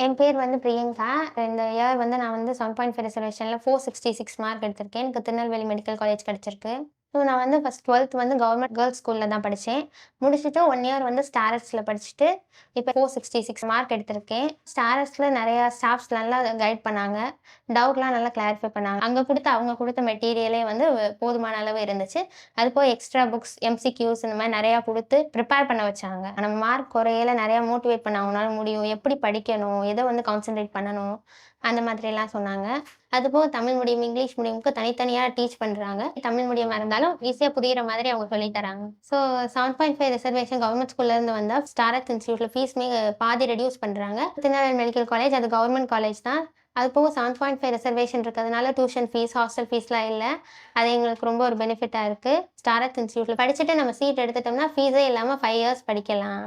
என் பேர் வந்து பிரியங்கா. இந்த இயர் வந்து நான் வந்து 7.5 ரிசர்வேஷன்ல 466 மார்க் எடுத்திருக்கேன். எனக்கு திருநெல்வேலி மெடிக்கல் காலேஜ் கிடைச்சிருக்கு. ஸோ நான் வந்து ஃபர்ஸ்ட் 12த் வந்து கவர்மெண்ட் கேர்ல்ஸ் ஸ்கூல்ல தான் படிச்சேன். முடிச்சுட்டு 1 இயர் வந்து ஸ்டாரஸ்ல படிச்சுட்டு, இப்போ 466 மார்க் எடுத்திருக்கேன். ஸ்டாரஸ்ல நெறையா ஸ்டாஃப்ஸ் நல்லா கைட் பண்ணாங்க. டவுட்லாம் நல்லா கிளாரிஃபை பண்ணாங்க. அவங்க குடுத்த மெட்டீரியலே வந்து போதுமான அளவு இருந்துச்சு. அதுபோக எக்ஸ்ட்ரா புக்ஸ், எம்சிக்யூஸ் இந்த மாரி நெறையா குடுத்து ப்ரிப்பேர் பண்ண வச்சாங்க. நம்ம மார்க் குறையல நெறையா மோட்டிவேட் பண்ணாங்க. உன்னால முடியும். எப்படி படிக்கணும்? எத வந்து கான்சன்ட்ரேட் பண்ணணும்? அந்த மாதிரிலாம் சொன்னாங்க. அதுபோக தமிழ் மீடியம், இங்கிலீஷ் மீடியம்க்கு தனித்தனியா டீச் பண்றாங்க. தமிழ் மீடியமா இருந்தாலும் ஈஸியா புரியிற மாதிரி அவங்க சொல்லி தராங்க. ஸோ 7.5 ரிசர்வேஷன் கவர்மெண்ட் ஸ்கூல்ல இருந்து வந்தா ஸ்டாரத் இன்ஸ்டிடியூட்ல ஃபீஸுமே பாதி ரெடியூஸ் பண்றாங்க. திருநெல்வேலி மெடிக்கல் காலேஜ் அது கவர்மெண்ட் காலேஜ் தான். அது போக 7.5 ரிசர்வேஷன் இருக்கிறதுனால டியூஷன் ஃபீஸ், ஹாஸ்டல் ஃபீஸ்லாம் இல்ல. அது எங்களுக்கு ரொம்ப ஒரு பெனிஃபிட்டா இருக்கு. ஸ்டாரத் இன்ஸ்டிடியூட்ல படிச்சுட்டு நம்ம சீட் எடுத்துட்டோம்னா, ஃபீஸே இல்லாம 5 இயர்ஸ் படிக்கலாம்.